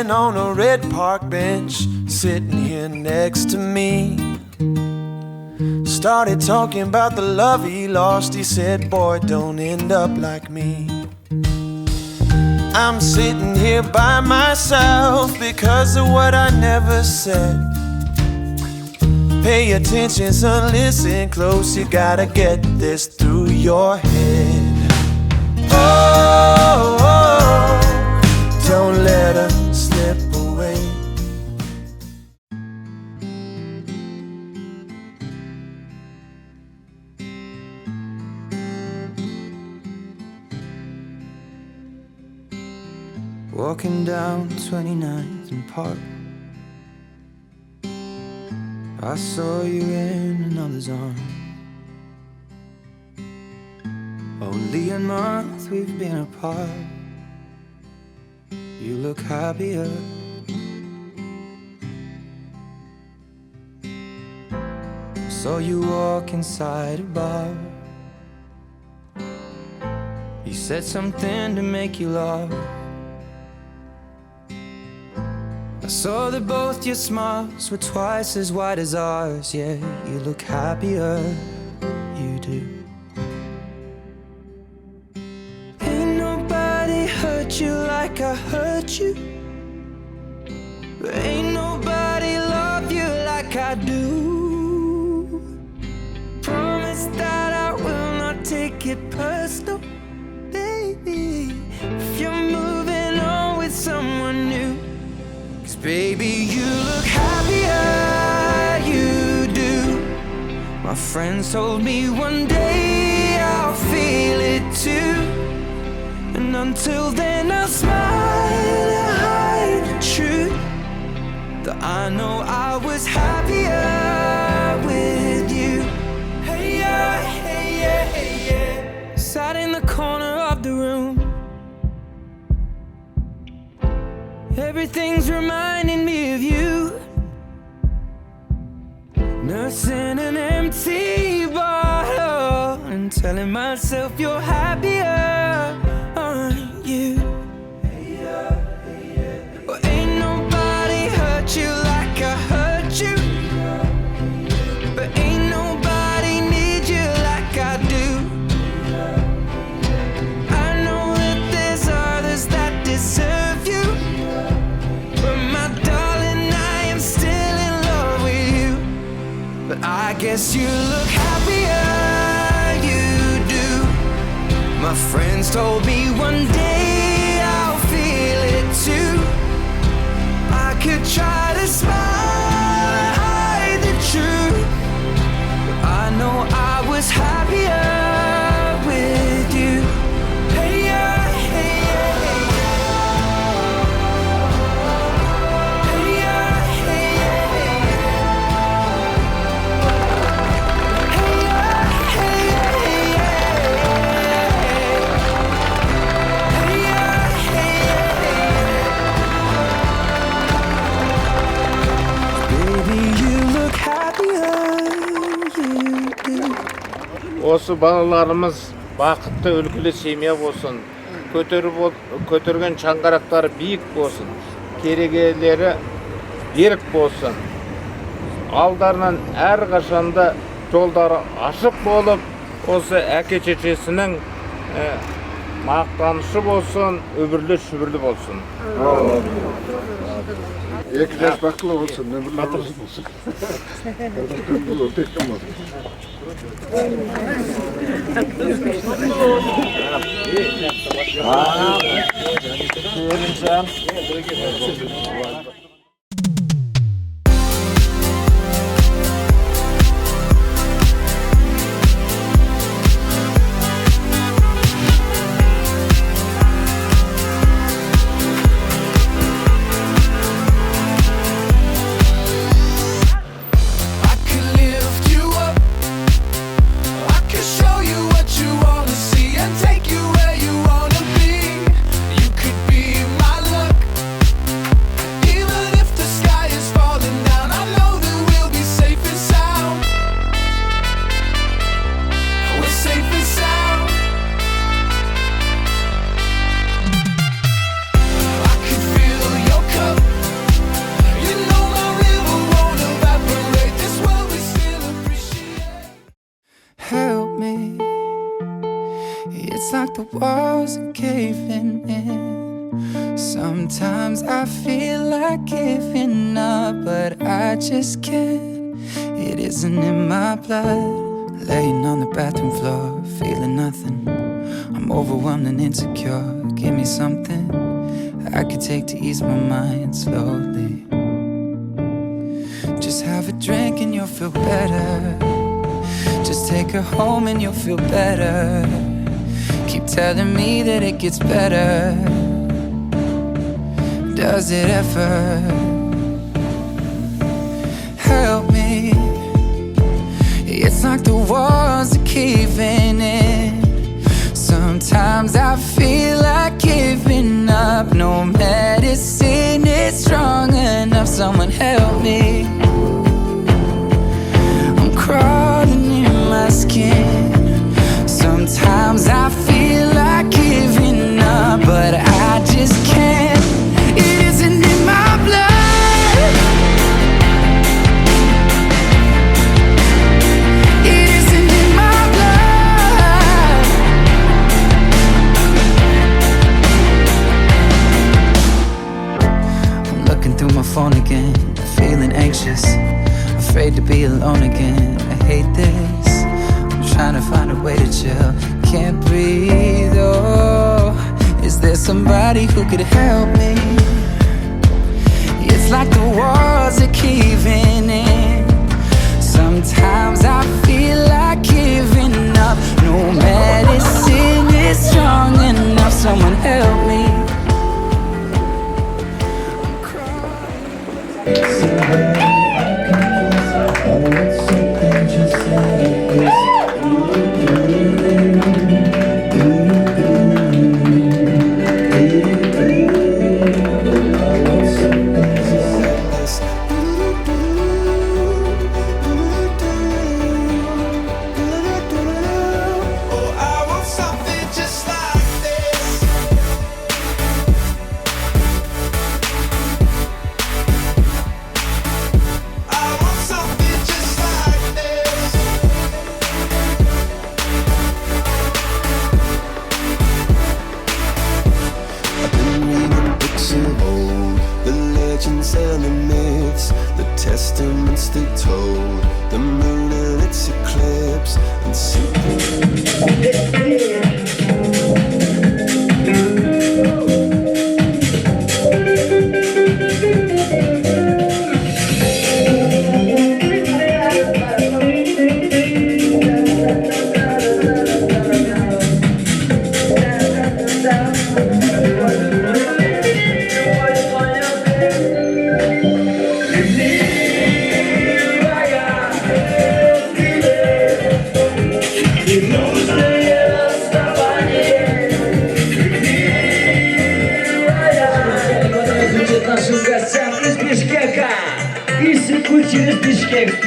sitting on a red park bench, sitting here next to me. Started talking about the love he lost. He said, boy, don't end up like me. I'm sitting here by myself because of what I never said. Pay attention, son, listen close. You gotta get this through your head. Oh, oh, don't let her slip away. Walking down 29th and Park, I saw you in another's arms. Only a month we've been apart. You look happier. Saw you walk inside a bar. You said something to make you laugh. I saw that both your smiles were twice as wide as ours. Yeah, you look happier, you do. Ain't nobody hurt you like I hurt you, but ain't nobody love you like I do. Promise that I will not take it personal, baby, if you're moving on with someone new. Baby, you look happier, you do. My friends told me one day I'll feel it too. And until then I'll smile and hide the truth, that I know I was happier with you. Hey yeah, hey yeah, hey yeah. Sat in the corner of the room. Everything's reminding me of you. Nursing an empty bottle and telling myself you're happier, aren't you? Well, ain't nobody hurt you like I hurt you, but ain't nobody need you like I do. I know that there's others that deserve you, but I guess you look happier, you do. My friends told me one day I'll feel it too. I could try to smile and hide the truth, but I know I was happier with you. Hey yeah, hey yeah, hey yeah. Hey yeah, hey yeah, hey Осы балаларымыз бақытты үлгілі семья болсын, көтерген шаңғырақтары биік болсын, керегелері берік болсын. Алдарынан әр қашанда жолдары ашық болып, осы әке шешесінің мақтанышы болсын, өбірлі шүбірлі болсын. Екі жас бақылы болсын, өмірлі болсын. Even me. It's like the walls are caving in. Sometimes I feel like giving up, but I just can't. It isn't in my blood. Laying on the bathroom floor, feeling nothing. I'm overwhelmed and insecure. Give me something I could take to ease my mind slowly. Just have a drink and you'll feel better. Just take her home and you'll feel better. Keep telling me that it gets better. Does it ever? Help me. It's like the walls are caving in. Sometimes I feel like giving up. No medicine is strong enough. Someone help me. I'm crawling in my skin. Sometimes I feel like giving up, but I just can't. It isn't in my blood. It isn't in my blood. I'm looking through my phone again, feeling anxious, afraid to be alone again. I hate this. I'm trying to find a way to chill. Can't breathe, oh. Is there somebody who could help me? It's like the walls are caving in. Sometimes I feel like giving up. No medicine is strong enough. Someone help me. I'm crying.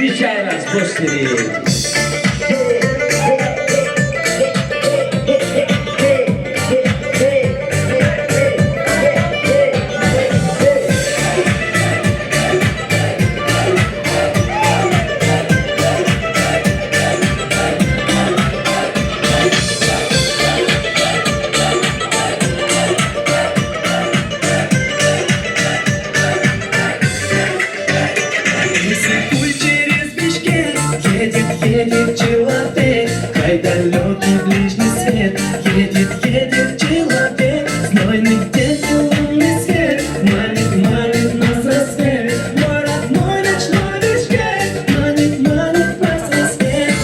Встречай нас после. Едет человек, край далекий ближний свет. Едет человек, знойный где-то лунный свет. Манит нас рассвет, мой родной ночной бишкек. Манит нас рассвет.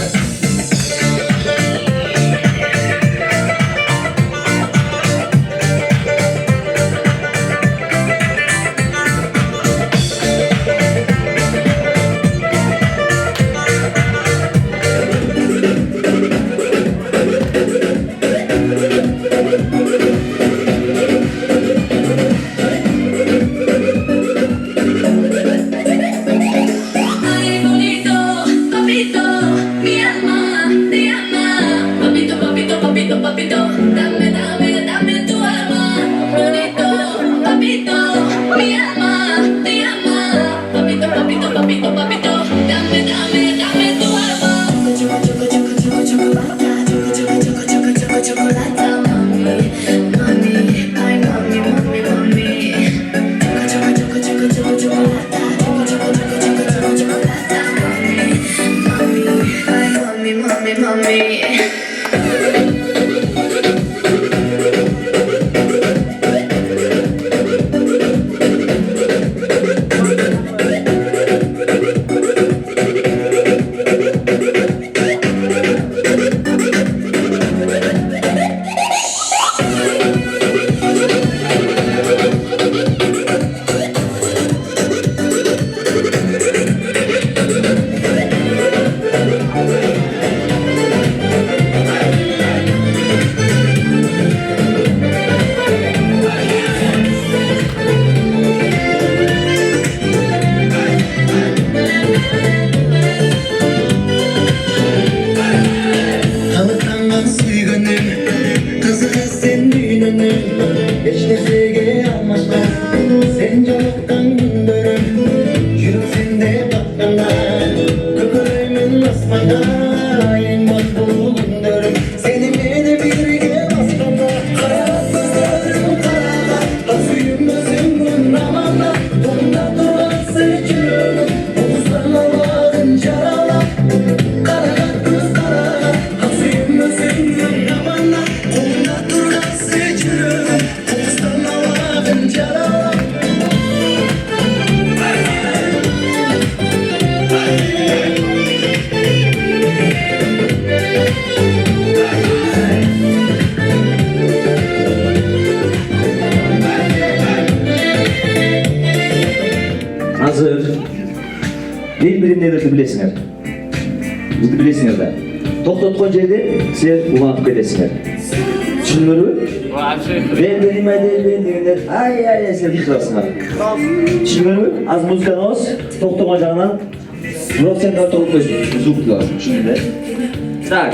Birbirinizi bilesiniz. Bizi bilesiniz de. Toktotkan жерде сен уланып кетесиңер. Түшүндүңөрбү? Ben degендер ай сен кыласыңар. Түшүндүңөрбү? Az музыканы алабыз, токтогон жагынан. Бирок сен да туруп койсуң, звук кыласың, түшүндүңбү? Так.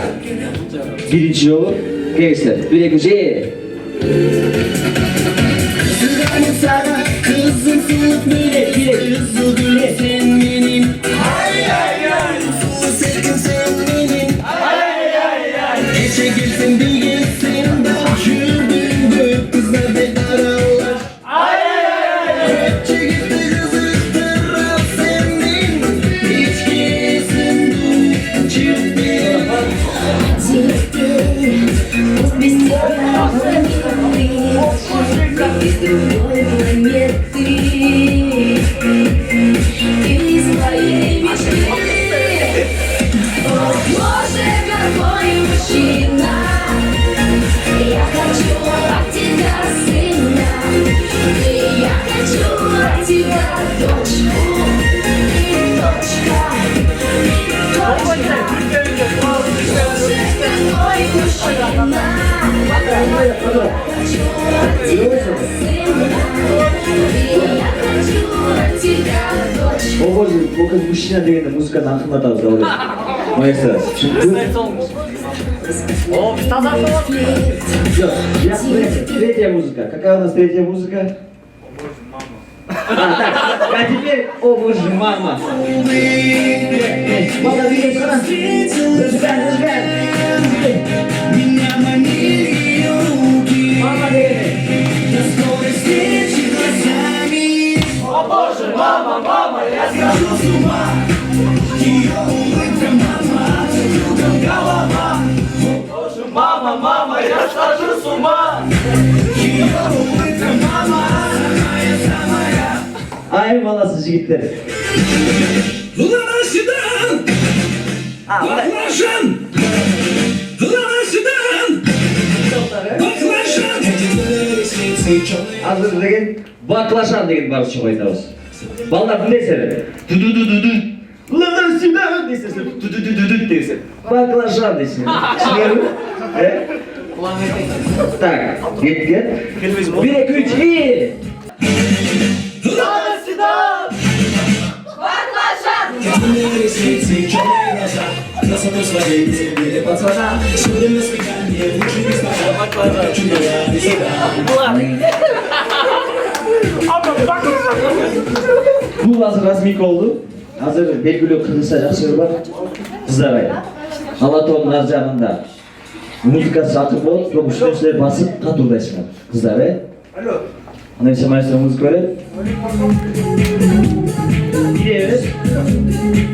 Биринчи жолу келесиңер. 1 2 Kızım sınıf böyle kızıl güle sen benim. Ay ay ay. Su sevgin sen benim. Ay ay ay. Geçe girsin değilsin. Şürdün gök kızlar bedaralar. Ay ay ay. Öpçe gitti kızıktır senin. Hiç kesin çifti. Без тебя без другой планеты из моей мечты. О, Боже, какой мужчина! Я хочу от тебя сына, и я хочу от тебя дочку. Дочка, Боже, какой мужчина! Боже, мужчина дегенде музыканы акырматабыз да ойлойм. Майса, О, biz тазартып третья музыка. Какая у нас третья музыка? А теперь о боже, мама. Мама, двигайся. Зажигай. Меня манили руки. Мама, на скорой встрече глазами. О боже, мама, я схожу с ума. Ее улыбка, мама, кругом голова. О боже, мама, я схожу с ума. Ее улыбка, мама, самая. Ай, баласы жігіттер. Ланашыдан! Баклажан! Ланашыдан! Баклажан! Азыр деген баклажан деген бар чоң айтабыз. Балдар білесіздер. Ланашыдан дейсіздер. Дейсіздер. Баклажан дейсіздер. Түсінерім? Так, кеткен. 1 2 3 Ланашыдан! Баклажан! Ресницы, черные глаза. На собой своей тебе пацана. Судим на свидание, лучше без тебя. Баклажан, чудо, без тебя. Бул азыр размик болду. Азыр белгилүү кыргызча жакшы бар. Кыздар ай. Алатоонун ар жагында музыкасы акыр болот, бирок үстүнө силер басып катуудайсыңар. Кыздар, Андай маэстро музыка берет. Билебиз.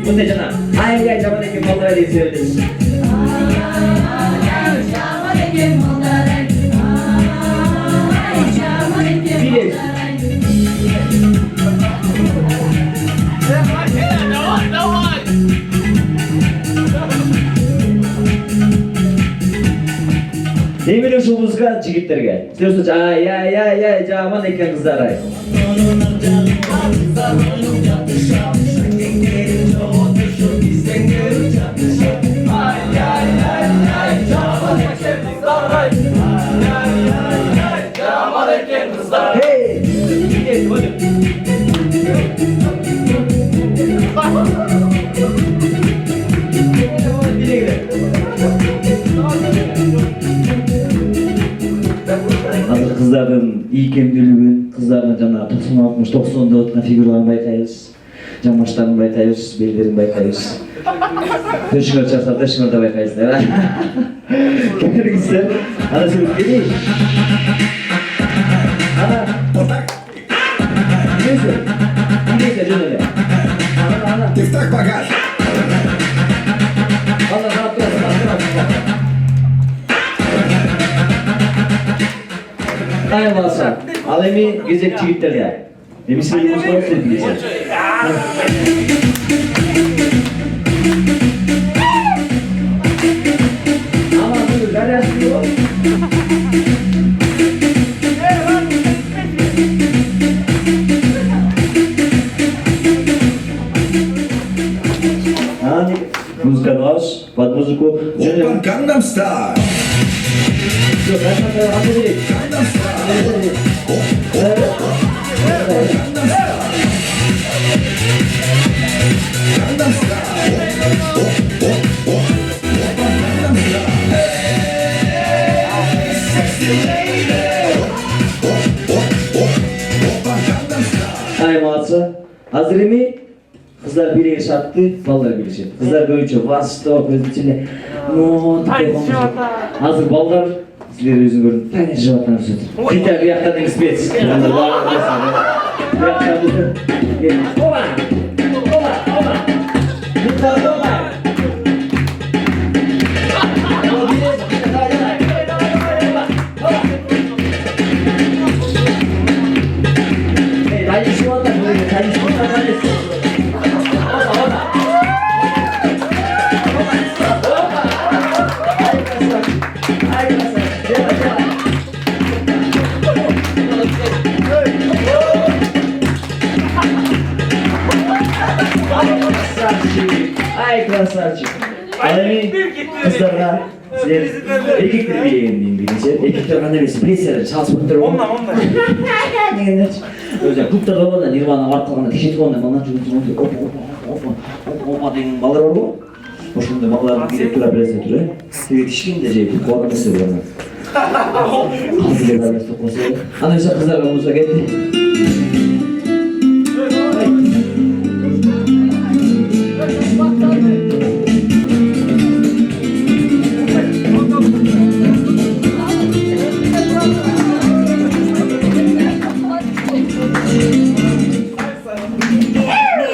Мындай жана ай жаман экен балдар деп себебиз. Жаман экен балдар. Жаман экен балдар. Эмне ушул музыка жигиттерге? Силер ушул ай жаман экен кыздар ай. Кыздардын ийкемдүүлүгүн, кыздардын жана 90 деп аткан фигураларын байкайбыз. Жамаштарын байкайбыз, белдерин байкайбыз. Төшүңөр чарсап, төшүңөр да байкайсыздар. Келиңиздер. Ана сөз келейин. Ана. Келиңиздер жөн эле. Ана. Тик-так багаж. Ана карап турасың. Ай баласа, ал эми кезек жигиттерге. Эми силер музыканы силер билесиңер. Ама бул гаражды бол. Ани музыка наш, под музыку. Опан Gangnam Style. Всё, красиво, отбери. Gangnam Style. Ай молодцы. Азыр эми кыздар билеги шартты, балдар билишет. Кыздар көбүнчө восток, өзүнчө азыр балдар силер өзүңөрдүн таңжып атасыңар. Питер бияктан эми спец. Оба! Ай, красавчик. Ай, кыздарга силер эркектер билеген билгенче, эркектер кандай эмес, прессияда чалып туруп. Онда. Дегендерчи. Өзү клубтарда болгондо Нирвана барып калганда тешет болгондо мындан жүрүп опа деген балдар бар го. Ошондой балдарды билеп тура прессия туруп. Теге тишкенде же куага эмес болгон. Кыздар эмес токосо. Анда ошо кыздарга музыка кетти.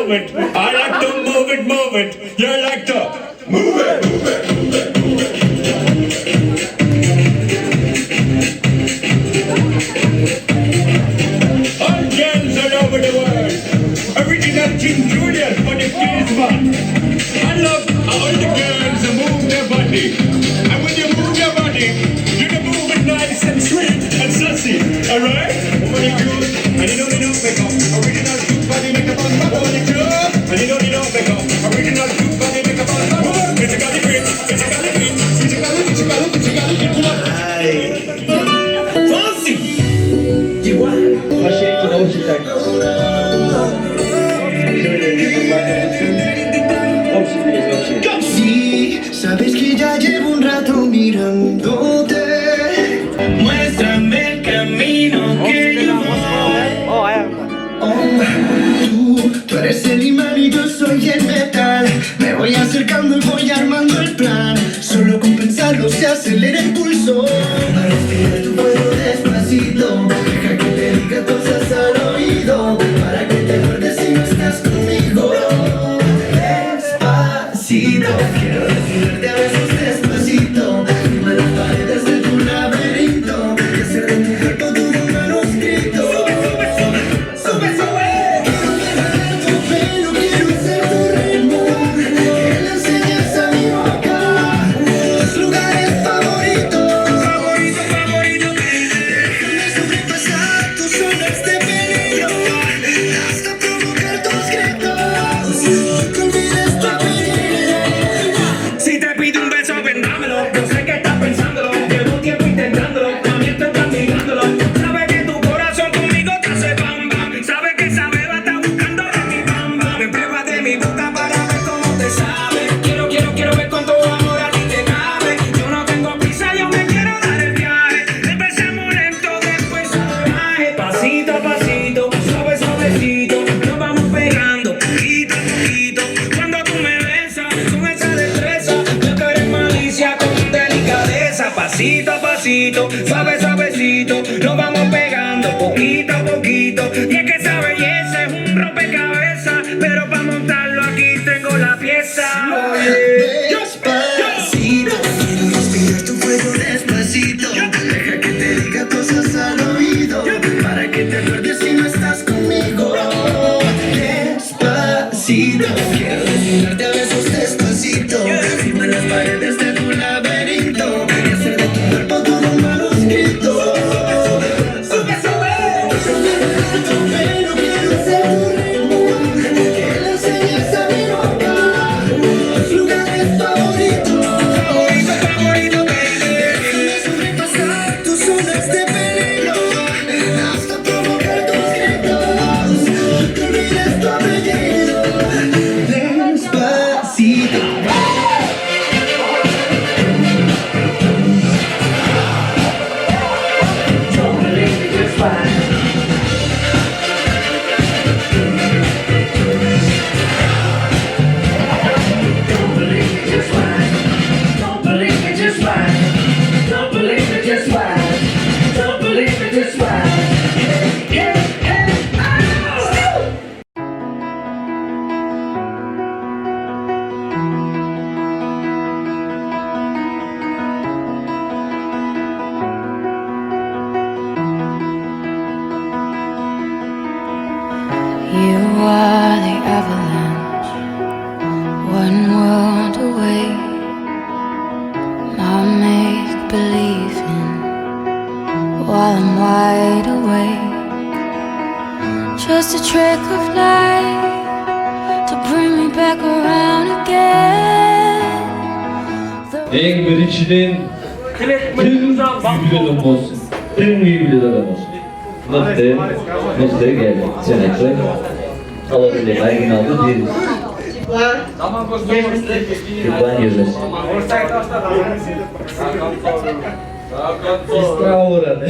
I like to move it. You like to move it. All girls all over the world. Original King Julius for the kids, man. I love all the girls that move their body. And when you move your body, you can move it nice and sweet and sassy. Alright? Over the good. And you don't make up. Original good body make up on top of the good. And you don't make up. Original good body make up on top of the good. Physically fit. Fancy! Igual. Achei que não te tá. Sí, sabes que ya llevo un rato mirándote. acelera el pulso. A respirar tu fuego despacito. Deja que te diga cosas al oído. Para que te acuerdes si no estás conmigo. Despacito. Quiero desnudarte a besos despacito. Firma las paredes de tu laberinto. Y hacer de tu cuerpo todo un manuscrito. Sube, sube. Quiero agarrar tu pelo, quiero ser tu ritmo. Que le enseñes a mi boca tus lugares favoritos. Déjame sobrepasar tus zonas de peligro hasta provocar tus gritos. Nunca olvides tu apellido. Si te pido un beso, ven dámelo. Yo sé que estás pensándolo. Llevo tiempo intentándolo. También te estás mirándolo. Sabes que tu corazón conmigo te hace bam bam. Sabes que esa beba está buscando de mi bam bam. Me pruebas de mi boca para ver cómo te sabe. Quiero ver cuánto amor a ti te cabe. Yo no tengo prisa, yo me quiero dar el viaje. Empezamos lento, después salvaje. Pasito a pasito, suave suavecito. Nos vamos pegando poquito a poquito. Cuando tú me besas con esa destreza, yo que eres malicia con delicadeza. Pasito a pasito, suave suavecito. Nos vamos pegando poquito a poquito. Y es que esa belleza es un rompecabezas, pero para montarlo aquí tengo la pieza. Despacito, quiero respirar tu fuego despacito. Deja que te diga cosas al oído, para que te acuerdes si no estás conmigo. Despacito, quiero desnudarte a besos despacito. Firma las paredes de tu laberinto y hacer de tu cuerpo todo un manuscrito. Sube, sube. Pero quiero ser tu ritmo. Que le enseñes a mi boca tus lugares favoritos. Favorito, baby. Déjame sobrepasar tus zonas de peligro hasta provocar tus gritos. Nunca olvides tu apellido. Despacito. Don't believe me, just fine. Don't believe me, just fine. Don't believe me, just fine. Don't believe me, just fine. Don't believe me, just fine. Hey, hey, hey, You are the avalanche, one world away. My make-believe in while I'm wide awake. Just a trick of light to bring me back around again. Eng birinciden tüm jubileden olsun. Tüm jubileden olsun. Mıhtı geldi. Senekre. Alabildik. Originalda bir. Kütüphane yüzesi. İstra uğradı.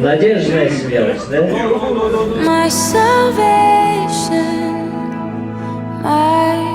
Надежда смелость, да? My salvation, my